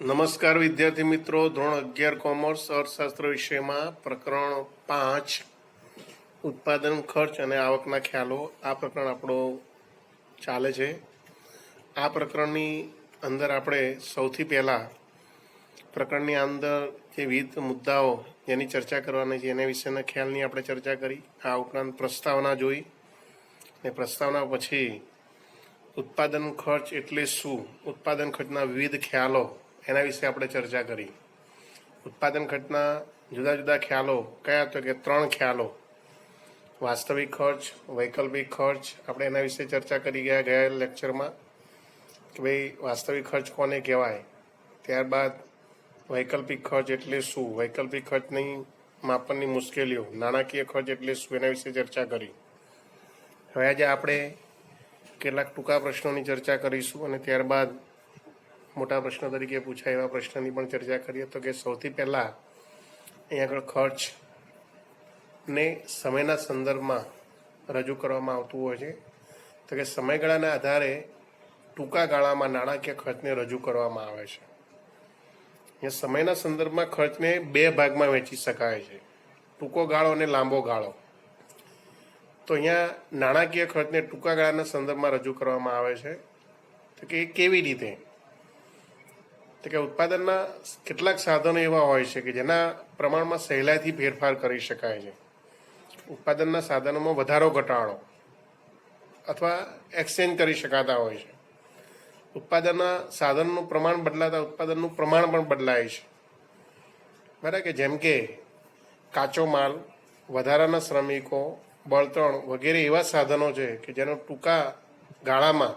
નમસ્કાર વિદ્યાર્થી મિત્રો, ધોરણ 11 કોમર્સ અર્થશાસ્ત્ર વિષયમાં પ્રકરણ 5 ઉત્પાદન ખર્ચ અને આવકના ખ્યાલો આ પ્રકરણ આપણો ચાલે છે. આ પ્રકરણની અંદર આપણે સૌથી પહેલાં પ્રકરણની અંદર જે વિવિધ મુદ્દાઓ જેની ચર્ચા કરવાની છે એના વિશેના ખ્યાલની આપણે ચર્ચા કરી. આ ઉપરાંત પ્રસ્તાવના જોઈ અને પ્રસ્તાવના પછી ઉત્પાદન ખર્ચ એટલે શું, ઉત્પાદન ખર્ચના વિવિધ ખ્યાલો એના વિશે આપણે ચર્ચા કરી. ઉત્પાદન ખર્ચના જુદા જુદા ખ્યાલો કયા, તો કે 3 ખ્યાલો: વાસ્તવિક ખર્ચ, વૈકલ્પિક ખર્ચ. આપણે એના વિશે ચર્ચા કરી ગયા લેક્ચરમાં કે ભાઈ વાસ્તવિક ખર્ચ કોને કહેવાય. ત્યારબાદ વૈકલ્પિક ખર્ચ એટલે શું, વૈકલ્પિક ખર્ચની માપનની મુશ્કેલીઓ, નાણાકીય ખર્ચ એટલે શું, એના વિશે ચર્ચા કરી. હવે આજે આપણે કેટલાક ટૂંકા પ્રશ્નોની ચર્ચા કરીશું અને ત્યારબાદ મોટા પ્રશ્નો તરીકે પૂછાય એવા પ્રશ્નની પણ ચર્ચા કરીએ. તો કે સૌથી પહેલાં અહીં આગળ ખર્ચને સમયના સંદર્ભમાં રજૂ કરવામાં આવતું હોય છે. તો કે સમયગાળાના આધારે ટૂંકા ગાળામાં નાણાકીય ખર્ચને રજૂ કરવામાં આવે છે. અહીંયા સમયના સંદર્ભમાં ખર્ચને 2 ભાગમાં વહેંચી શકાય છે: ટૂંકો ગાળો અને લાંબો ગાળો. તો અહીંયા નાણાકીય ખર્ચને ટૂંકા ગાળાના સંદર્ભમાં રજૂ કરવામાં આવે છે. તો કે કેવી રીતે? તો કે ઉત્પાદનના કેટલાક સાધનો એવા હોય છે કે જેના પ્રમાણમાં સહેલાઈથી ફેરફાર કરી શકાય છે. ઉત્પાદનના સાધનોમાં વધારો ઘટાડો અથવા એક્સચેન્જ કરી શકાતા હોય છે. ઉત્પાદનના સાધનનું પ્રમાણ બદલાતા ઉત્પાદનનું પ્રમાણ પણ બદલાય છે. બરાબર કે જેમ કે કાચો માલ, વધારાના શ્રમિકો, બળતણ વગેરે એવા સાધનો છે કે જેનો ટૂંકા ગાળામાં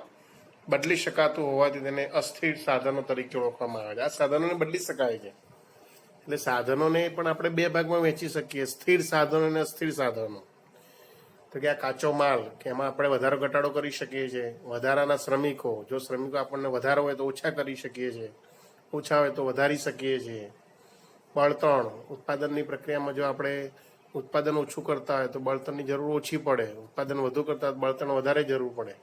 બદલી શકાતું હોવાથી તેને અસ્થિર સાધનો તરીકે ઓળખવામાં આવે છે. આ સાધનોને બદલી શકાય છે એટલે સાધનોને પણ આપણે 2 ભાગમાં વહેંચી શકીએ: સ્થિર સાધનો અને અસ્થિર સાધનો. તો કે આ કાચો માલ કે એમાં આપણે વધારો ઘટાડો કરી શકીએ છીએ. વધારાના શ્રમિકો, જો શ્રમિકો આપણને વધારો હોય તો ઓછા કરી શકીએ છીએ, ઓછા હોય તો વધારી શકીએ છીએ. બળતણ, ઉત્પાદનની પ્રક્રિયામાં જો આપણે ઉત્પાદન ઓછું કરતા હોય તો બળતણની જરૂર ઓછી પડે, ઉત્પાદન વધુ કરતા હોય બળતણ વધારે જરૂર પડે,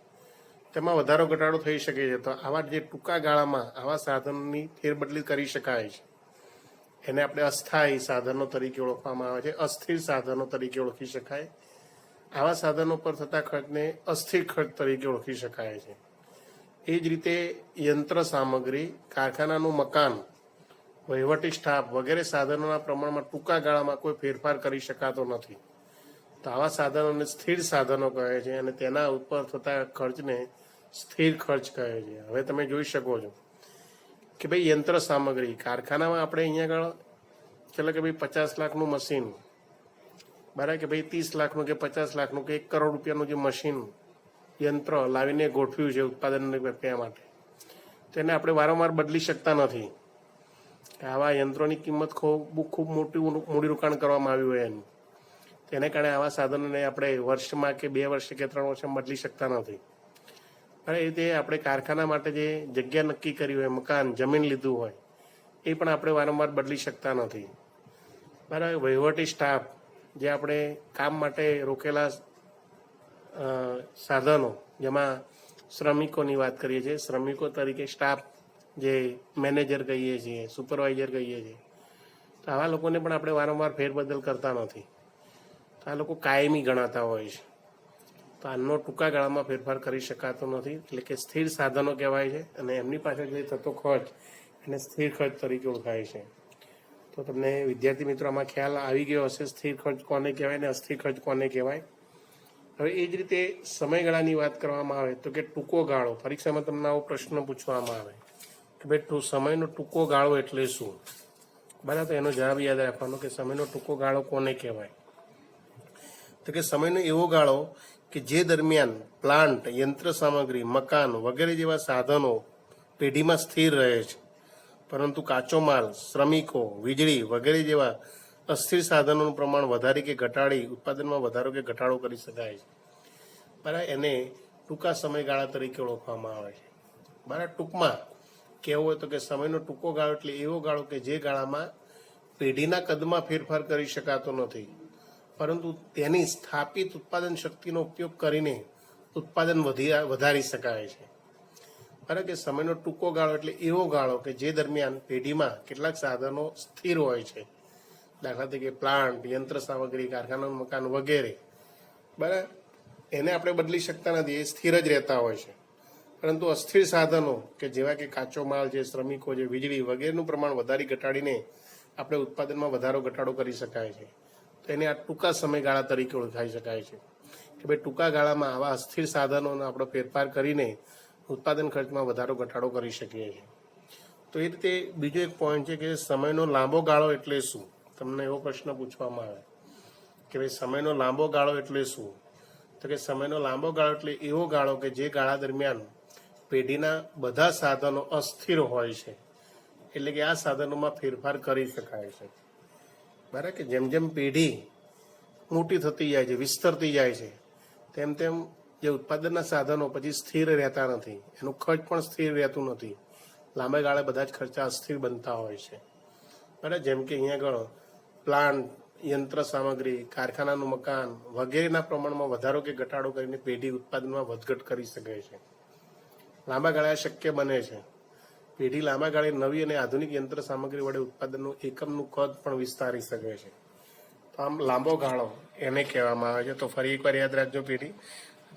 તેમાં વધારો ઘટાડો થઈ શકે છે. તો આવા જે ટૂંકા ગાળામાં આવા સાધનોની ફેરબદલી કરી શકાય છે એને આપણે અસ્થાયી સાધનો તરીકે ઓળખવામાં આવે છે, અસ્થિર સાધનો તરીકે ઓળખી શકાય. આવા સાધનો પર થતા ખર્ચને અસ્થિર ખર્ચ તરીકે ઓળખી શકાય છે. એ જ રીતે યંત્ર સામગ્રી, કારખાનાનું મકાન, વહીવટી સ્ટાફ વગેરે સાધનોના પ્રમાણમાં ટૂંકા ગાળામાં કોઈ ફેરફાર કરી શકાતો નથી. તો આવા સાધનોને સ્થિર સાધનો કહે છે અને તેના ઉપર થતા ખર્ચને સ્થિર ખર્ચ કહે છે. હવે તમે જોઈ શકો છો કે ભાઈ યંત્ર સામગ્રી, કારખાનામાં આપણે અહીંયા આગળ ચાલો કે ભાઈ 50 લાખનું મશીન, બરાબર કે ભાઈ 30 લાખનું કે 50 લાખનું કે 1 કરોડ રૂપિયાનું જે મશીન યંત્ર લાવીને ગોઠવ્યું છે ઉત્પાદનની પ્રક્રિયા માટે, તેને આપણે વારંવાર બદલી શકતા નથી. આવા યંત્રોની કિંમત ખૂબ મોટું મૂડીરોકાણ કરવામાં આવ્યું હોય એનું, તેને કારણે આવા સાધનોને આપણે વર્ષમાં કે 2 વર્ષે કે 3 વર્ષમાં બદલી શકતા નથી. અને એ રીતે આપણે કારખાના માટે જે જગ્યા નક્કી કરી હોય, મકાન, જમીન લીધું હોય, એ પણ આપણે વારંવાર બદલી શકતા નથી. બરાબર. વહીવટી સ્ટાફ, જે આપણે કામ માટે રોકેલા સાધનો, જેમાં શ્રમિકોની વાત કરીએ છીએ, શ્રમિકો તરીકે સ્ટાફ જે મેનેજર કહીએ છીએ, સુપરવાઇઝર કહીએ છીએ, તો આવા લોકોને પણ આપણે વારંવાર ફેરબદલ કરતા નથી. તો આ લોકો કાયમી ગણાતા હોય છે. તો આનો ટૂંકા ગાળામાં ફેરફાર કરી શકાતો નથી, એટલે કે સ્થિર સાધનો કહેવાય છે અને એમની પાછળ જે થતો ખર્ચ એને સ્થિર ખર્ચ તરીકે ઓળખાય છે. તો તમને વિદ્યાર્થી મિત્રો આમાં ખ્યાલ આવી ગયો હશે સ્થિર ખર્ચ કોને કહેવાય અને અસ્થિર ખર્ચ કોને કહેવાય. હવે એ જ રીતે સમયગાળાની વાત કરવામાં આવે તો કે ટૂંકો ગાળો. પરીક્ષામાં તમને આવો પ્રશ્ન પૂછવામાં આવે કે ભાઈ સમયનો ટૂંકો ગાળો એટલે શું? બરાબર. તો એનો જવાબ યાદ રાખવાનો કે સમયનો ટૂંકો ગાળો કોને કહેવાય. તો કે સમયનો એવો ગાળો કે જે દરમિયાન પ્લાન્ટ, યંત્ર સામગ્રી, મકાન વગેરે જેવા સાધનો પેઢીમાં સ્થિર રહે છે, પરંતુ કાચો માલ, શ્રમિકો, વીજળી વગેરે જેવા અસ્થિર સાધનોનું પ્રમાણ વધારી કે ઘટાડી ઉત્પાદનમાં વધારો કે ઘટાડો કરી શકાય છે. બરાબર. એને ટૂંકા સમયગાળા તરીકે ઓળખવામાં આવે છે. બરાબર. ટૂંકમાં કહેવું હોય તો કે સમયનો ટૂંકો ગાળો એટલે એવો ગાળો કે જે ગાળામાં પેઢીના કદમાં ફેરફાર કરી શકાતો નથી, પરંતુ તેની સ્થાપિત ઉત્પાદન શક્તિનો ઉપયોગ કરીને ઉત્પાદન વધારી શકાય છે. બરાબર કે સમયનો ટૂંકો ગાળો એટલે એવો ગાળો કે જે દરમિયાન પેઢીમાં કેટલાક સાધનો સ્થિર હોય છે, દાખલા તરીકે પ્લાન્ટ, યંત્ર સામગ્રી, કારખાનાનું મકાન વગેરે. બરાબર, એને આપણે બદલી શકતા નથી, એ સ્થિર જ રહેતા હોય છે. પરંતુ અસ્થિર સાધનો કે જેવા કે કાચો માલ છે, શ્રમિકો છે, વીજળી વગેરેનું પ્રમાણ વધારી ઘટાડીને આપણે ઉત્પાદનમાં વધારો ઘટાડો કરી શકાય છે. તો એને આ ટૂંકા સમયગાળા તરીકે ઓળખાઈ શકાય છે કે ભાઈ ટૂંકા ગાળામાં આવા અસ્થિર સાધનોનો આપણે ફેરફાર કરીને ઉત્પાદન ખર્ચમાં વધારો ઘટાડો કરી શકીએ છીએ. તો એ રીતે બીજો એક પોઈન્ટ છે કે સમયનો લાંબો ગાળો એટલે શું? તમને એવો પ્રશ્ન પૂછવામાં આવે કે ભાઈ સમયનો લાંબો ગાળો એટલે શું? તો કે સમયનો લાંબો ગાળો એટલે એવો ગાળો કે જે ગાળા દરમિયાન પેઢીના બધા સાધનો અસ્થિર હોય છે, એટલે કે આ સાધનોમાં ફેરફાર કરી શકાય છે. બરાબર કે જેમ જેમ પેઢી મોટી થતી જાય છે, વિસ્તરતી જાય છે, તેમ તેમ જે ઉત્પાદનના સાધનો પછી સ્થિર રહેતા નથી, એનું ખર્ચ પણ સ્થિર રહેતું નથી. લાંબા ગાળે બધા જ ખર્ચા અસ્થિર બનતા હોય છે. બરાબર, જેમ કે અહીંયા આગળ પ્લાન્ટ, યંત્ર સામગ્રી, કારખાનાનું મકાન વગેરેના પ્રમાણમાં વધારો કે ઘટાડો કરીને પેઢી ઉત્પાદનમાં વધઘટ કરી શકે છે. લાંબા ગાળે શક્ય બને છે. પેઢી લાંબા ગાળે નવી અને આધુનિક યંત્ર સામગ્રી વડે ઉત્પાદનનું એકમનું કદ પણ વિસ્તારી શકે છે. તો આમ લાંબો ગાળો એને કહેવામાં આવે છે. તો ફરી એકવાર યાદ રાખજો પેઢી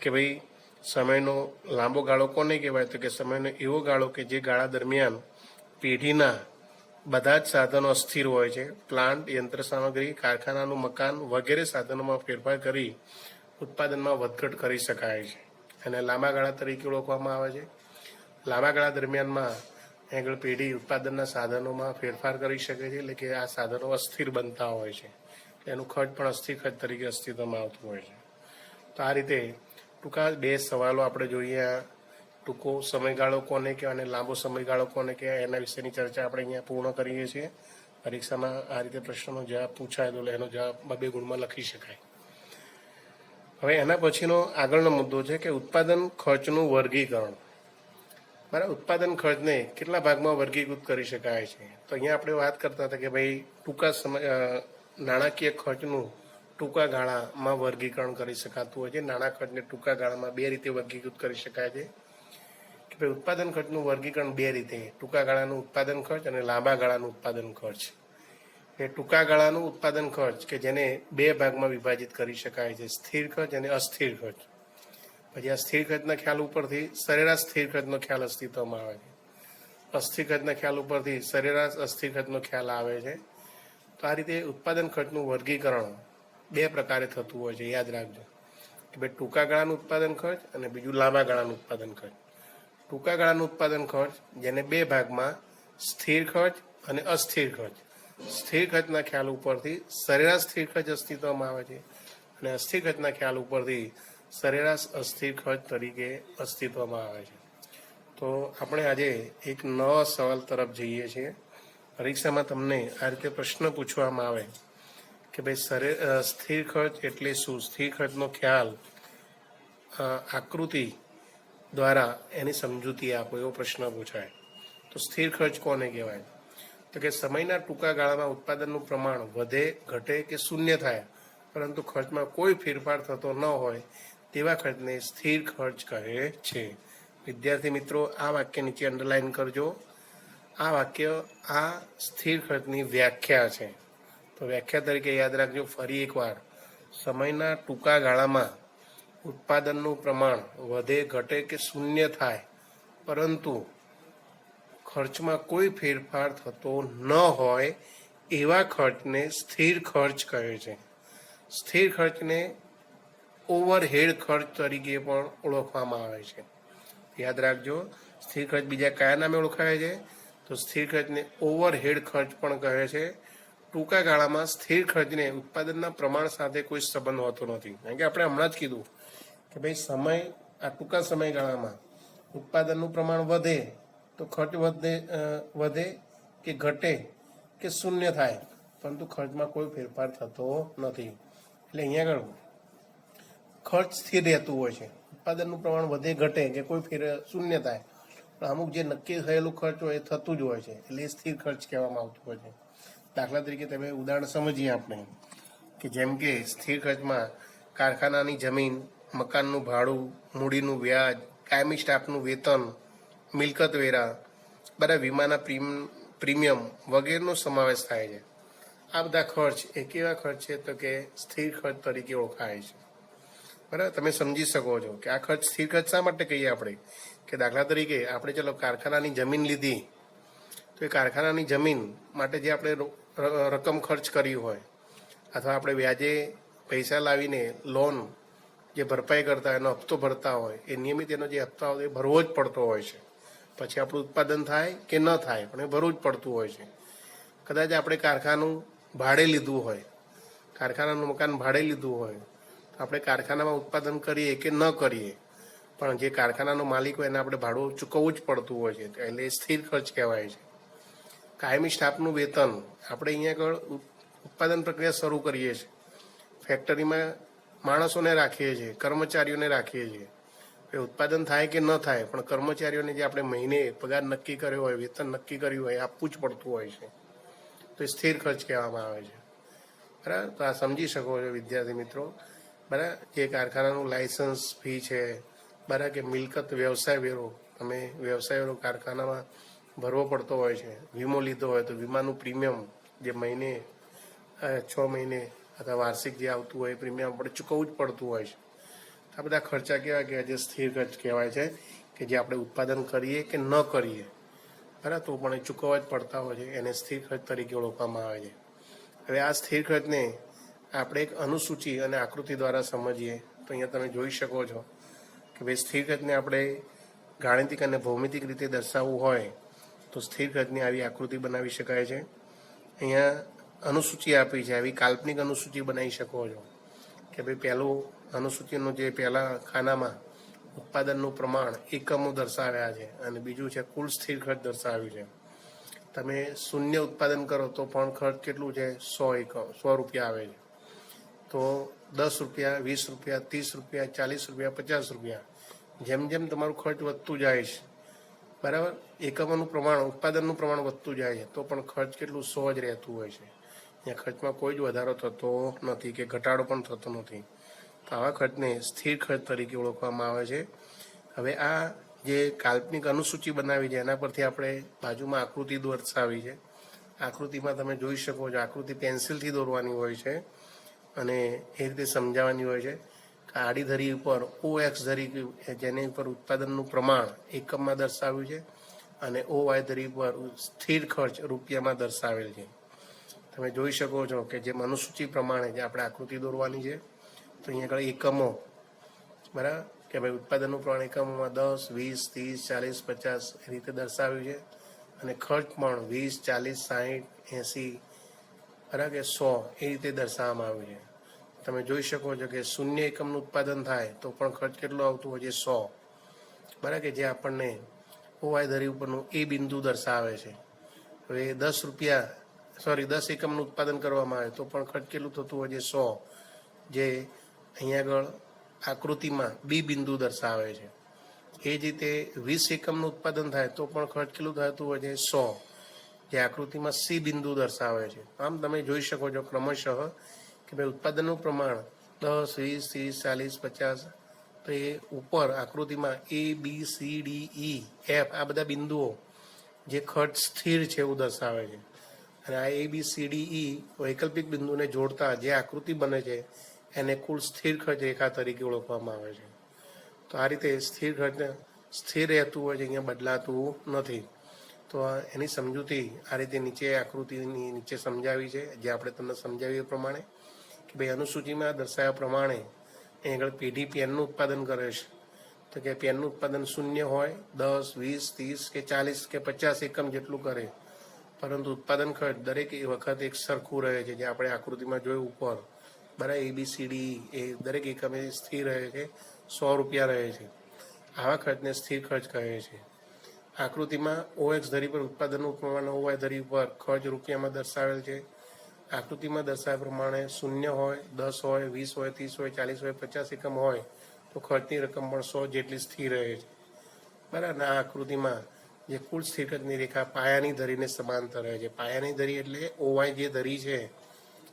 કે ભાઈ સમયનો લાંબો ગાળો કોને કહેવાય? તો કે સમયનો એવો ગાળો કે જે ગાળા દરમિયાન પેઢીના બધા જ સાધનો અસ્થિર હોય છે. પ્લાન્ટ, યંત્ર સામગ્રી, કારખાનાનું મકાન વગેરે સાધનોમાં ફેરફાર કરી ઉત્પાદનમાં વધઘટ કરી શકાય છે, અને લાંબા ગાળા તરીકે ઓળખવામાં આવે છે. લાંબા ગાળા દરમિયાનમાં આગળ પેઢી ઉત્પાદનના સાધનોમાં ફેરફાર કરી શકે છે, એટલે કે આ સાધનો અસ્થિર બનતા હોય છે, એનું ખર્ચ પણ અસ્થિર ખર્ચ તરીકે અસ્તિત્વમાં આવતું હોય છે. તો આ રીતે ટૂંકા બે સવાલો આપણે જોઈએ. ટૂંકો સમયગાળો કોને કહેવાય અને લાંબો સમયગાળો કોને કહેવાય, એના વિશેની ચર્ચા આપણે અહીંયા પૂર્ણ કરીએ છીએ. પરીક્ષામાં આ રીતે પ્રશ્નનો જવાબ પૂછાય તો એનો જવાબ 2 ગુણમાં લખી શકાય. હવે એના પછીનો આગળનો મુદ્દો છે કે ઉત્પાદન ખર્ચનું વર્ગીકરણ. બરાબર, ઉત્પાદન ખર્ચને કેટલા ભાગમાં વર્ગીકૃત કરી શકાય છે? તો અહીંયા આપણે વાત કરતા હતા કે ભાઈ ટૂંકા સમય નાણાકીય ખર્ચનું ટૂંકા ગાળામાં વર્ગીકરણ કરી શકાતું હોય છે. નાણાં ખર્ચને ટૂંકા ગાળામાં 2 રીતે વર્ગીકૃત કરી શકાય છે. કે ભાઈ ઉત્પાદન ખર્ચનું વર્ગીકરણ 2 રીતે: ટૂંકા ગાળાનું ઉત્પાદન ખર્ચ અને લાંબા ગાળાનું ઉત્પાદન ખર્ચ. એ ટૂંકા ગાળાનું ઉત્પાદન ખર્ચ કે જેને 2 ભાગમાં વિભાજિત કરી શકાય છે: સ્થિર ખર્ચ અને અસ્થિર ખર્ચ. પછી આ સ્થિર ખર્ચના ખ્યાલ ઉપરથી સરેરાશ સ્થિર ખર્ચનો ખ્યાલ અસ્તિત્વમાં આવે છે. અસ્થિર ખર્ચના ખ્યાલ ઉપરથી સરેરાશ અસ્થિર ખર્ચનો ખ્યાલ આવે છે. તો આ રીતે ઉત્પાદન ખર્ચનું વર્ગીકરણ 2 પ્રકારે થતું હોય છે. યાદ રાખજો કે ભાઈ ટૂંકા ગાળાનું ઉત્પાદન ખર્ચ અને બીજું લાંબા ગાળાનું ઉત્પાદન ખર્ચ. ટૂંકા ગાળાનું ઉત્પાદન ખર્ચ જેને 2 ભાગમાં સ્થિર ખર્ચ અને અસ્થિર ખર્ચ. સ્થિર ખર્ચના ખ્યાલ ઉપરથી સરેરાશ સ્થિર ખર્ચ અસ્તિત્વમાં આવે છે, અને અસ્થિર ખર્ચના ખ્યાલ ઉપરથી સરેરાશ અસ્થિર ખર્ચ તરીકે અસ્તિત્વમાં આવે છે. તો આપણે આજે એક નવા સવાલ તરફ જઈએ છીએ. પરીક્ષામાં તમને આ રીતે પ્રશ્ન પૂછવામાં આવે કે ભાઈ સ્થિર ખર્ચ એટલે શું? સ્થિર ખર્ચનો ખ્યાલ આકૃતિ દ્વારા એની સમજૂતી આપો, એવો પ્રશ્ન પૂછાય. તો સ્થિર ખર્ચ કોને કહેવાય? તો કે સમયના ટૂંકા ગાળામાં ઉત્પાદનનું પ્રમાણ વધે, ઘટે કે શૂન્ય થાય, પરંતુ ખર્ચમાં કોઈ ફેરફાર થતો ન હોય તેવા ખર્ચને સ્થિર ખર્ચ કહે છે. વિદ્યાર્થી મિત્રો, આ વાક્ય નીચે અંડરલાઈન કરજો. આ વાક્ય આ સ્થિર ખર્ચની વ્યાખ્યા છે. તો વ્યાખ્યા તરીકે યાદ રાખજો ફરી એકવાર: સમયના ટૂંકા ગાળામાં ઉત્પાદનનું પ્રમાણ વધે, ઘટે કે શૂન્ય થાય, પરંતુ ખર્ચમાં કોઈ ફેરફાર થતો ન હોય એવા ખર્ચને સ્થિર ખર્ચ કહે છે. સ્થિર ખર્ચને ઓવરહેડ ખર્ચ તરીકે પણ ઓળખવામાં આવે છે. યાદ રાખજો, સ્થિર ખર્ચ બીજા કયા નામે ઓળખાય છે? તો સ્થિર ખર્ચને ઓવરહેડ ખર્ચ પણ કહે છે. ટૂંકા ગાળામાં સ્થિર ખર્ચને ઉત્પાદનના પ્રમાણ સાથે કોઈ સંબંધ હોતો નથી. કારણ કે આપણે હમણાં જ કીધું કે ભાઈ આ ટૂંકા સમયગાળામાં ઉત્પાદનનું પ્રમાણ વધે તો ખર્ચ વધે કે ઘટે કે શૂન્ય થાય, પરંતુ ખર્ચમાં કોઈ ફેરફાર થતો નથી. એટલે અહીંયા આગળ ખર્ચ સ્થિર રહેતું હોય છે. ઉત્પાદનનું પ્રમાણ વધે, ઘટે કે કોઈ શૂન્ય થાય, પણ અમુક જે નક્કી થયેલું ખર્ચ હોય એ થતું જ હોય છે, એટલે એ સ્થિર ખર્ચ કહેવામાં આવતું હોય છે. દાખલા તરીકે તમે ઉદાહરણ સમજીએ આપણે કે જેમ કે સ્થિર ખર્ચમાં કારખાનાની જમીન, મકાનનું ભાડું, મૂડીનું વ્યાજ, કાયમી સ્ટાફનું વેતન, મિલકત વેરા, બધા વીમાના પ્રીમિયમ વગેરેનો સમાવેશ થાય છે. આ બધા ખર્ચ એ કેવા ખર્ચ છે તો કે સ્થિર ખર્ચ તરીકે ઓળખાય છે. બરાબર, તમે સમજી શકો છો કે આ ખર્ચ સ્થિર ખર્ચ શા માટે કહીએ આપણે? કે દાખલા તરીકે આપણે ચલો કારખાનાની જમીન લીધી, તો એ કારખાનાની જમીન માટે જે આપણે રકમ ખર્ચ કરી હોય, અથવા આપણે વ્યાજે પૈસા લાવીને લોન જે ભરપાઈ કરતા હોય, એનો હપ્તો ભરતા હોય, એ નિયમિત એનો જે હપ્તા હોય એ ભરવો જ પડતો હોય છે. પછી આપણું ઉત્પાદન થાય કે ન થાય, પણ એ ભરવું જ પડતું હોય છે. કદાચ આપણે કારખાનું ભાડે લીધું હોય, કારખાનાનું મકાન ભાડે લીધું હોય, તો આપણે કારખાનામાં ઉત્પાદન કરીએ કે ન કરીએ, પણ જે કારખાનાનો માલિક હોય એને આપણે ભાડું ચૂકવવું જ પડતું હોય છે, એટલે એ સ્થિર ખર્ચ કહેવાય છે. કાયમી સ્ટાફનું વેતન, આપણે અહીંયા આગળ ઉત્પાદન પ્રક્રિયા શરૂ કરીએ છીએ, ફેક્ટરીમાં માણસોને રાખીએ છીએ, કર્મચારીઓને રાખીએ છીએ. એ ઉત્પાદન થાય કે ન થાય, પણ કર્મચારીઓને જે આપણે મહિને પગાર નક્કી કર્યો હોય, વેતન નક્કી કર્યું હોય, આપવું જ પડતું હોય છે. તો એ સ્થિર ખર્ચ કહેવામાં આવે છે. બરાબર, તો આ સમજી શકો છો વિદ્યાર્થી મિત્રો. બરાબર, જે કારખાનાનું લાયસન્સ ફી છે, બરાબર, કે મિલકત વ્યવસાય વેરો, તમે વ્યવસાય વેરો કારખાનામાં ભરવો પડતો હોય છે. વીમો લીધો હોય તો વીમાનું પ્રીમિયમ જે મહિને 6 મહિને અથવા વાર્ષિક જે આવતું હોય એ પ્રીમિયમ આપણે ચૂકવવું જ પડતું હોય છે. આ બધા ખર્ચા કેવા કહેવાય? જે સ્થિર ખર્ચ કહેવાય છે, કે જે આપણે ઉત્પાદન કરીએ કે ન કરીએ, બરાબર, તો પણ એ ચૂકવવા જ પડતા હોય છે. એને સ્થિર ખર્ચ તરીકે ઓળખવામાં આવે છે. હવે આ સ્થિર ખર્ચને આપણે એક અનુસૂચિ અને આકૃતિ દ્વારા સમજીએ તો અહીંયા તમે જોઈ શકો છો કે ભાઈ સ્થિર ખર્ચને આપણે ગાણિતિક અને ભૌમિતિક રીતે દર્શાવવું હોય તો સ્થિર ખર્ચની આવી આકૃતિ બનાવી શકાય છે. અહીંયા અનુસૂચિ આપી છે, આવી કાલ્પનિક અનુસૂચિ બનાવી શકો છો કે ભાઈ પહેલું અનુસૂચિનું જે પહેલા ખાનામાં ઉત્પાદનનું પ્રમાણ એકમો દર્શાવ્યા છે અને બીજું છે કુલ સ્થિર ખર્ચ દર્શાવ્યું છે. તમે શૂન્ય ઉત્પાદન કરો તો પણ ખર્ચ કેટલું છે? 100 રૂપિયા આવે છે. તો 10 રૂપિયા, 20 રૂપિયા, 30 રૂપિયા, 40 રૂપિયા, 50 રૂપિયા, જેમ જેમ તમારું ખર્ચ વધતું જાય છે, બરાબર, એકમોનું પ્રમાણ, ઉત્પાદનનું પ્રમાણ વધતું જાય છે, તો પણ ખર્ચ કેટલું? 100 જ રહેતું હોય છે. અહીંયા ખર્ચમાં કોઈ જ વધારો થતો નથી કે ઘટાડો પણ થતો નથી. તો આવા ખર્ચને સ્થિર ખર્ચ તરીકે ઓળખવામાં આવે છે. હવે આ જે કાલ્પનિક અનુસૂચિ બનાવી છે એના પરથી આપણે બાજુમાં આકૃતિ દર્શાવી છે. આકૃતિમાં તમે જોઈ શકો છો, આકૃતિ પેન્સિલથી દોરવાની હોય છે અને એ રીતે સમજાવવાની હોય છે કે આડી ધરી ઉપર OX ધરી જેની ઉપર ઉત્પાદનનું પ્રમાણ એકમમાં દર્શાવ્યું છે અને OY ધરી પર સ્થિર ખર્ચ રૂપિયામાં દર્શાવેલ છે. તમે જોઈ શકો છો કે જે અનુસૂચિ પ્રમાણે જે આપણે આકૃતિ દોરવાની છે, તો અહીંયા આગળ એકમો, બરાબર, કે ભાઈ ઉત્પાદનનું પ્રમાણ એકમોમાં 10, 20, 30, 40, 50 એ રીતે દર્શાવ્યું છે અને ખર્ચ પણ 20, 40, 60, 80, બરાબર, કે 100 એ રીતે દર્શાવવામાં આવ્યું છે. તમે જોઈ શકો છો કે શૂન્ય એકમનું ઉત્પાદન થાય તો પણ ખર્ચ કેટલો આવતું હોય છે? 100, બરાબર, કે જે આપણને OY ધરી ઉપરનું એ બિંદુ દર્શાવે છે. હવે 10 એકમનું ઉત્પાદન કરવામાં આવે તો પણ ખર્ચ કેટલું થતું હોય છે? 100, જે અહીંયા આગળ આકૃતિમાં બી બિંદુ દર્શાવે છે. એ જ રીતે 20 એકમનું ઉત્પાદન થાય તો પણ ખર્ચ કેટલું થતું હોય છે? 100, જે આકૃતિમાં સી બિંદુ દર્શાવે છે. આમ તમે જોઈ શકો છો ક્રમશઃ કે ભાઈ ઉત્પાદનનું પ્રમાણ 10, 20, 30, 40, 50, તો એ ઉપર આકૃતિમાં ABCDEF આ બધા બિંદુઓ જે ખર્ચ સ્થિર છે એવું દર્શાવે છે. અને આ ABCDE વૈકલ્પિક બિંદુને જોડતા જે આકૃતિ બને છે એને કુલ સ્થિર ખર્ચ રેખા તરીકે ઓળખવામાં આવે છે. તો આ રીતે સ્થિર ખર્ચ સ્થિર રહેતું હોય છે, અહીંયા બદલાતું નથી. તો એની સમજૂતી આ રીતે નીચે આકૃતિની નીચે સમજાવી છે, જે આપણે તમને સમજાવ્યું એ પ્રમાણે કે ભાઈ અનુસૂચિમાં દર્શાવ્યા પ્રમાણે અહીં આગળ પેઢી પેનનું ઉત્પાદન કરે છે. તો કે પેનનું ઉત્પાદન શૂન્ય હોય, 10, 20, 30 કે 40 કે 50 એકમ જેટલું કરે, પરંતુ ઉત્પાદન ખર્ચ દરેક વખત એક સરખું રહે છે, જે આપણે આકૃતિમાં જોયું ઉપર, બરાબર, ABCD એ દરેક એકમે સ્થિર રહે છે, 100 રૂપિયા રહે છે. આવા ખર્ચને સ્થિર ખર્ચ કહે છે. આકૃતિમાં OX ધરી પર ઉત્પાદનનું પ્રમાણ OY ધરી પર ખર્ચ રૂપિયામાં દર્શાવેલ છે. આકૃતિમાં દર્શાવ્યા પ્રમાણે શૂન્ય હોય, 10 હોય, 20 હોય, 30 હોય, 40 હોય, 50 એકમ હોય તો ખર્ચની રકમ પણ 100 જેટલી સ્થિર રહે છે. બરાબર, આ આકૃતિમાં જે કુલ સ્થિર ખર્ચની રેખા પાયાની ધરીને સમાંતર રહે છે. પાયાની ધરી એટલે OY જે ધરી છે,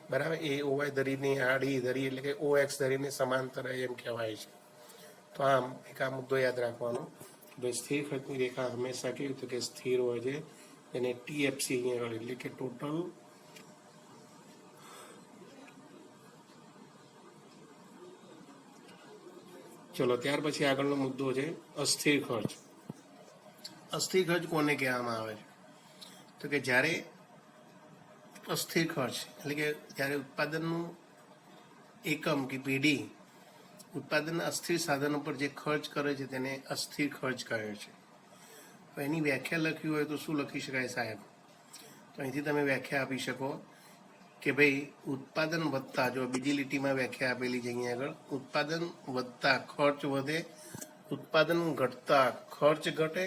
બરાબર, એ OY ધરીની આડી ધરી એટલે કે OX ધરીને સમાંતર રહે એમ કહેવાય છે. તો આમ એક આ મુદ્દો યાદ રાખવાનો ભાઈ સ્થિર ખર્ચની રેખા હંમેશા કેવી તો કે સ્થિર હોય છે, એને ટીએફસી અહીંયા આગળ એટલે કે ટોટલ ચલો ત્યાર પછી આગળનો મુદ્દો છે અસ્થિર ખર્ચ. અસ્થિર ખર્ચ કોને કહેવામાં આવે છે તો કે જ્યારે અસ્થિર ખર્ચ એટલે કે જ્યારે ઉત્પાદનનું એકમ કે પેઢી ઉત્પાદનના અસ્થિર સાધનો પર જે ખર્ચ કરે છે તેને અસ્થિર ખર્ચ કહે છે. તો એની વ્યાખ્યા લખવી હોય તો શું લખી શકાય સાહેબ? તો અહીંથી તમે વ્યાખ્યા આપી શકો કે ભાઈ ઉત્પાદન વધતા, જો બીજી લીટીમાં વ્યાખ્યા આપેલી છે અહીંયા આગળ, ઉત્પાદન વધતા ખર્ચ વધે, ઉત્પાદન ઘટતા ખર્ચ ઘટે,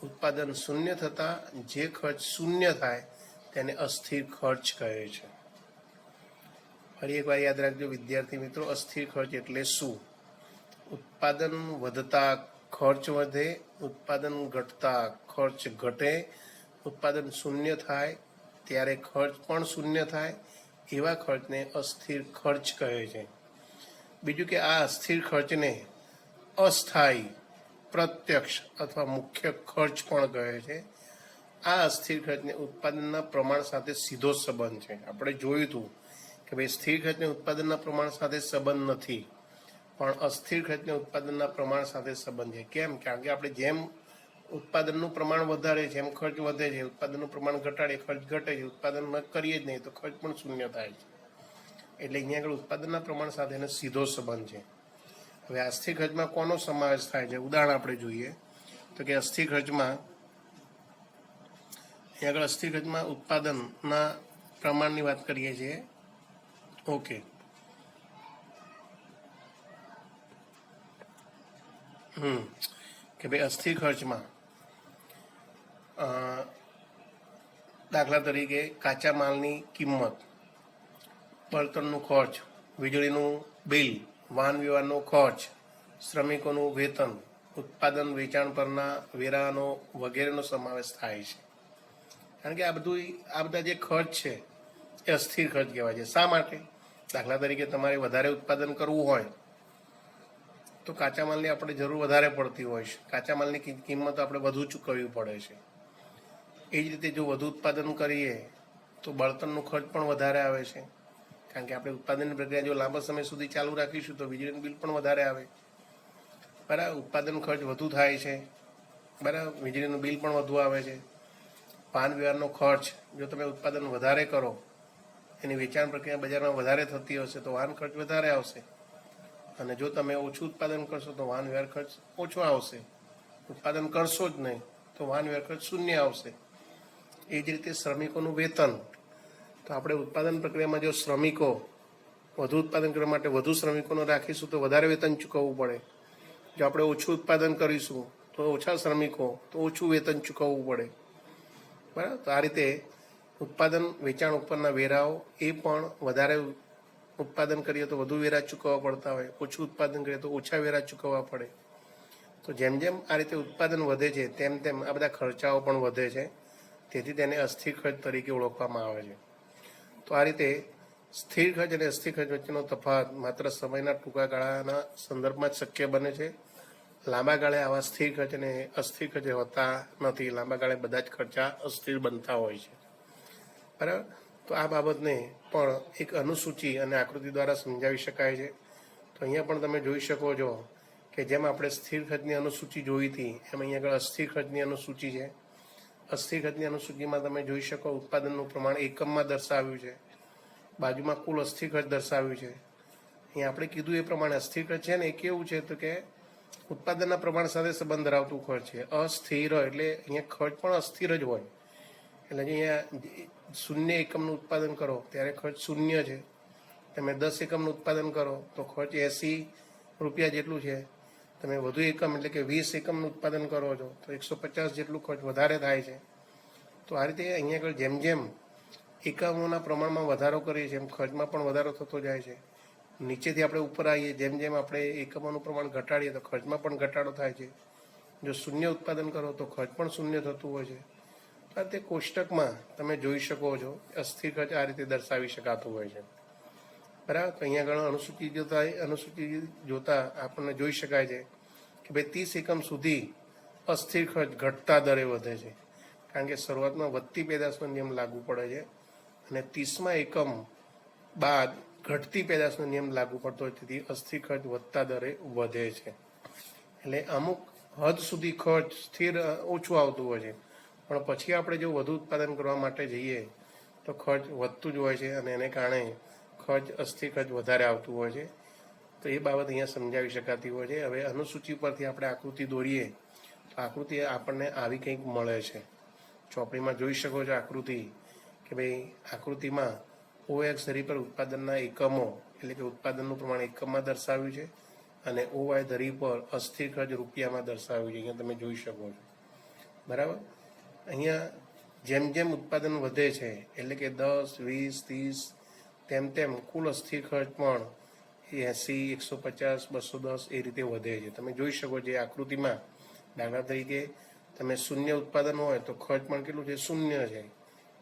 ઉત્પાદન શૂન્ય થતા જે ખર્ચ શૂન્ય થાય તેને અસ્થિર ખર્ચ કહે છે. ફરી એકવાર યાદ રાખજો વિદ્યાર્થી મિત્રો, અસ્થિર ખર્ચ એટલે શું? ઉત્પાદન વધતા ખર્ચ વધે, ઉત્પાદન ઘટતા ખર્ચ ઘટે, ઉત્પાદન શૂન્ય થાય ત્યારે ખર્ચ પણ શૂન્ય થાય, એવા ખર્ચને અસ્થિર ખર્ચ કહે છે. બીજું કે આ અસ્થિર ખર્ચને અસ્થાયી, પ્રત્યક્ષ અથવા મુખ્ય ખર્ચ પણ કહે છે. આ અસ્થિર ખર્ચને ઉત્પાદનના પ્રમાણ સાથે સીધો સંબંધ છે. આપણે જોયું હતું કે ભાઈ સ્થિર ખર્ચને ઉત્પાદનના પ્રમાણ સાથે સંબંધ નથી, પણ અસ્થિર ખર્ચને ઉત્પાદનના પ્રમાણ સાથે સંબંધ છે. કેમ? કારણ કે આપણે જેમ ઉત્પાદનનું પ્રમાણ વધારે છે એમ ખર્ચ વધે છે, ઉત્પાદનનું પ્રમાણ ઘટાડે ખર્ચ ઘટે છે, ઉત્પાદન ન કરીએ જ નહીં તો ખર્ચ પણ શૂન્ય થાય છે. એટલે અહીંયા આગળ ઉત્પાદનના પ્રમાણ સાથેનો સીધો સંબંધ છે. હવે અસ્થિર ખર્ચમાં કોનો સમાવેશ થાય છે? ઉદાહરણ આપણે જોઈએ તો કે અસ્થિર ખર્ચમાં અહીંયા આગળ અસ્થિર ખર્ચમાં ઉત્પાદનના પ્રમાણની વાત કરીએ છીએ. ઓકે, કે ભાઈ અસ્થિર ખર્ચમાં દાખલા તરીકે કાચા માલની કિંમત, બળતણનું ખર્ચ, વીજળીનું બિલ, વાહન વ્યવહારનો ખર્ચ, શ્રમિકોનું વેતન, ઉત્પાદન વેચાણ પરના વેરાનો વગેરેનો સમાવેશ થાય છે. કારણ કે આ બધા જે ખર્ચ છે એ અસ્થિર ખર્ચ કહેવાય છે. શા માટે? દાખલા તરીકે તમારે વધારે ઉત્પાદન કરવું હોય તો કાચા માલની આપણે જરૂર વધારે પડતી હોય છે, કાચા માલની કિંમત આપણે વધુ ચૂકવવી પડે છે. એ જ રીતે જો વધુ ઉત્પાદન કરીએ તો બળતણનો ખર્ચ પણ વધારે આવે છે, કારણ કે આપણે ઉત્પાદનની પ્રક્રિયા જો લાંબા સમય સુધી ચાલુ રાખીશું તો વીજળીનું બિલ પણ વધારે આવે. બરાબર, ઉત્પાદન ખર્ચ વધુ થાય છે, બરાબર, વીજળીનું બિલ પણ વધુ આવે છે. વાહન વ્યવહારનો ખર્ચ, જો તમે ઉત્પાદન વધારે કરો, એની વેચાણ પ્રક્રિયા બજારમાં વધારે થતી હશે તો વાહન ખર્ચ વધારે આવશે, અને જો તમે ઓછું ઉત્પાદન કરશો તો વાહન વ્યવહાર ખર્ચ ઓછો આવશે. ઉત્પાદન કરશો જ નહીં તો વાહન વ્યવહાર ખર્ચ શૂન્ય આવશે. એ જ રીતે શ્રમિકોનું વેતન, તો આપણે ઉત્પાદન પ્રક્રિયામાં જો શ્રમિકો વધુ ઉત્પાદન કરવા માટે વધુ શ્રમિકોને રાખીશું તો વધારે વેતન ચૂકવવું પડે. જો આપણે ઓછું ઉત્પાદન કરીશું તો ઓછા શ્રમિકો, તો ઓછું વેતન ચૂકવવું પડે. બરાબર, તો આ રીતે ઉત્પાદન વેચાણ ઉપરના વેરાઓ એ પણ વધારે ઉત્પાદન કરીએ તો વધુ વેરા ચૂકવવા પડતા હોય, ઓછું ઉત્પાદન કરીએ તો ઓછા વેરા ચૂકવવા પડે. તો જેમ જેમ આ રીતે ઉત્પાદન વધે છે તેમ તેમ આ બધા ખર્ચાઓ પણ વધે છે, તેથી તેને અસ્થિર ખર્ચ તરીકે ઓળખવામાં આવે છે. તો આ રીતે સ્થિર ખર્ચ અને અસ્થિર ખર્ચ વચ્ચેનો તફાવત માત્ર સમયના ટૂંકા ગાળાના સંદર્ભમાં જ શક્ય બને છે. લાંબા ગાળે આવા સ્થિર ખર્ચ અને અસ્થિર ખર્ચ હોતા નથી. લાંબા ગાળે બધા જ ખર્ચા અસ્થિર બનતા હોય છે. બરાબર, તો આ બાબતને પણ એક અનુસૂચિ અને આકૃતિ દ્વારા સમજાવી શકાય છે. તો અહીંયા પણ તમે જોઈ શકો છો કે જેમ આપણે સ્થિર ખર્ચની અનુસૂચિ જોઈ હતી એમ અહીંયા આગળ અસ્થિર ખર્ચની અનુસૂચિ છે. અસ્થિર ખર્ચની અનુસૂચિમાં તમે જોઈ શકો ઉત્પાદનનું પ્રમાણ એકમમાં દર્શાવ્યું છે, બાજુમાં કુલ અસ્થિર ખર્ચ દર્શાવ્યું છે. અહીંયા આપણે કીધું એ પ્રમાણે અસ્થિર ખર્ચ છે ને એ કેવું છે તો કે ઉત્પાદનના પ્રમાણ સાથે સંબંધ ધરાવતું ખર્ચ છે. અસ્થિર એટલે અહીંયા ખર્ચ પણ અસ્થિર જ હોય. એટલે અહીંયા શૂન્ય એકમનું ઉત્પાદન કરો ત્યારે ખર્ચ શૂન્ય છે. તમે 10 એકમનું ઉત્પાદન કરો તો ખર્ચ 80 રૂપિયા જેટલું છે. તમે વધુ એકમ એટલે કે 20 એકમનું ઉત્પાદન કરો છો તો 150 જેટલું ખર્ચ વધારે થાય છે. તો આ રીતે અહીંયા આગળ જેમ જેમ એકમોના પ્રમાણમાં વધારો કરીએ છીએ એમ ખર્ચમાં પણ વધારો થતો જાય છે. નીચેથી આપણે ઉપર આવીએ જેમ જેમ આપણે એકમોનું પ્રમાણ ઘટાડીએ તો ખર્ચમાં પણ ઘટાડો થાય છે. જો શૂન્ય ઉત્પાદન કરો તો ખર્ચ પણ શૂન્ય થતું હોય છે. આ તે કોષ્ટકમાં તમે જોઈ શકો છો અસ્થિર ખર્ચ આ રીતે દર્શાવી શકાતું હોય છે. બરાબર, તો અહીંયા આગળ અનુસૂચિ જોતા આપણને જોઈ શકાય છે કે ભાઈ 30 એકમ સુધી અસ્થિર ખર્ચ ઘટતા દરે વધે છે, કારણ કે શરૂઆતમાં વધતી પેદાશનો નિયમ લાગુ પડે છે અને 30મા એકમ બાદ ઘટતી પેદાશનો નિયમ લાગુ પડતો હોય, તેથી અસ્થિર ખર્ચ વધતા દરે વધે છે. એટલે અમુક હદ સુધી ખર્ચ સ્થિર ઓછું આવતું હોય છે, પણ પછી આપણે જો વધુ ઉત્પાદન કરવા માટે જઈએ તો ખર્ચ વધતું જ હોય છે અને એને કારણે ખર્ચ અસ્થિર ખર્ચ વધારે આવતું હોય છે. તો એ બાબત અહીંયા સમજાવી શકાતી હોય છે. હવે અનુસૂચિ પરથી આપણે આકૃતિ દોરીએ તો આકૃતિ આપણને આવી કંઈક મળે છે. ચોપડીમાં જોઈ શકો છો આકૃતિ કે ભાઈ આકૃતિમાં OX ધરી પર ઉત્પાદનના એકમો એટલે કે ઉત્પાદનનું પ્રમાણ એકમમાં દર્શાવ્યું છે અને OY ધરી પર અસ્થિર ખર્ચ રૂપિયામાં દર્શાવ્યું છે. અહીંયા તમે જોઈ શકો છો, બરાબર. અહીંયા જેમ જેમ ઉત્પાદન વધે છે એટલે કે 10, 20, 30 તેમ તેમ કુલ અસ્થિર ખર્ચ પણ 80, 150, 210 એ રીતે વધે છે. તમે જોઈ શકો છો આકૃતિમાં. દાખલા તરીકે તમે શૂન્ય ઉત્પાદન હોય તો ખર્ચ પણ કેટલું છે? શૂન્ય છે,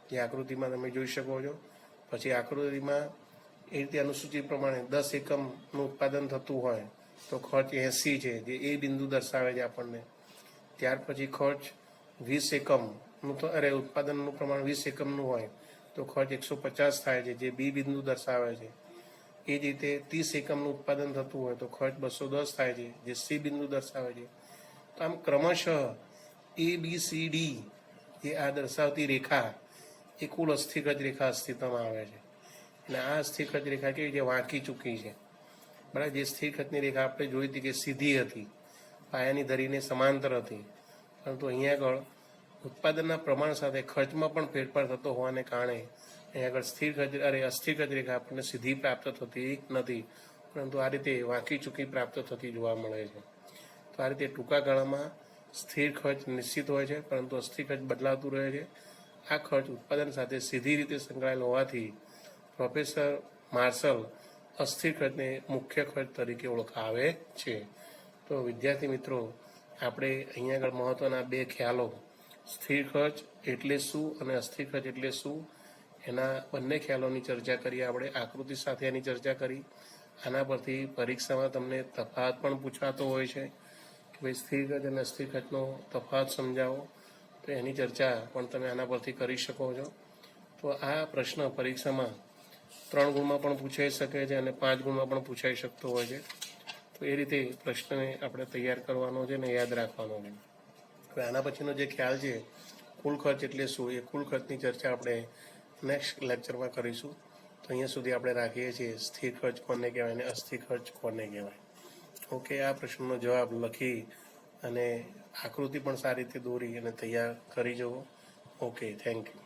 જે આકૃતિમાં તમે જોઈ શકો છો. પછી આકૃતિમાં એ રીતે અનુસૂચિ પ્રમાણે 10 એકમનું ઉત્પાદન થતું હોય તો ખર્ચ 80 છે, જે એ બિંદુ દર્શાવે છે આપણને. ત્યાર પછી ખર્ચ 20 એકમનું ઉત્પાદનનું પ્રમાણ 20 એકમનું હોય તો ખર્ચ 150 થાય છે, જે બી બિંદુ દર્શાવે છે. એ જ રીતે 30 એકમનું ઉત્પાદન થતું હોય તો ખર્ચ 210 થાય છે, જે સી બિંદુ દર્શાવે છે. તો આમ ક્રમશઃ ABCD જે આ દર્શાવતી રેખા એ કુલ અસ્થિર ખર્ચ રેખા અસ્તિત્વમાં આવે છે. અને આ અસ્થિર ખર્ચ રેખા કેવી છે? વાંકી ચૂકી છે, બરાબર. જે સ્થિર ખર્ચની રેખા આપણે જોઈ હતી કે સીધી હતી, પાયાની ધરીને સમાંતર હતી, પરંતુ અહીંયા આગળ ઉત્પાદનના પ્રમાણ સાથે ખર્ચમાં પણ ફેરફાર થતો હોવાને કારણે અહીંયા આગળ અસ્થિર ખર્ચ રેખા આપણને સીધી પ્રાપ્ત થતી નથી, પરંતુ આ રીતે વાંકી ચૂકી પ્રાપ્ત થતી જોવા મળે છે. તો આ રીતે ટૂંકા ગાળામાં સ્થિર ખર્ચ નિશ્ચિત હોય છે, પરંતુ અસ્થિર ખર્ચ બદલાતું રહે છે. આ ખર્ચ ઉત્પાદન સાથે સીધી રીતે સંકળાયેલ હોવાથી પ્રોફેસર માર્શલ અસ્થિર ખર્ચને મુખ્ય ખર્ચ તરીકે ઓળખાવે છે. તો વિદ્યાર્થી મિત્રો, આપણે અહીંયા આગળ મહત્વના બે ખ્યાલો, સ્થિર ખર્ચ એટલે શું અને અસ્થિર ખર્ચ એટલે શું, એના બંને ખ્યાલોની ચર્ચા કરી. આપણે આકૃતિ સાથે એની ચર્ચા કરી. આના પરથી પરીક્ષામાં તમને તફાવત પણ પૂછાતો હોય છે કે ભાઈ સ્થિર ખર્ચ અને અસ્થિર ખર્ચનો તફાવત સમજાવો, તો એની ચર્ચા પણ તમે આના પરથી કરી શકો છો. તો આ પ્રશ્ન પરીક્ષામાં 3 ગુણમાં પણ પૂછાઈ શકે છે અને 5 ગુણમાં પણ પૂછાઈ શકતો હોય છે. તો એ રીતે પ્રશ્નને આપણે તૈયાર કરવાનો છે અને યાદ રાખવાનો છે. હવે આના પછીનો જે ખ્યાલ છે કુલ ખર્ચ એટલે શું, એ કુલ ખર્ચની ચર્ચા આપણે નેક્સ્ટ લેક્ચરમાં કરીશું. તો અહીંયા સુધી આપણે રાખીએ છીએ સ્થિર ખર્ચ કોને કહેવાય અને અસ્થિર ખર્ચ કોને કહેવાય. ઓકે, આ પ્રશ્નનો જવાબ લખી અને આકૃતિ પણ સારી રીતે દોરી અને તૈયાર કરી જવો. Okay, thank you.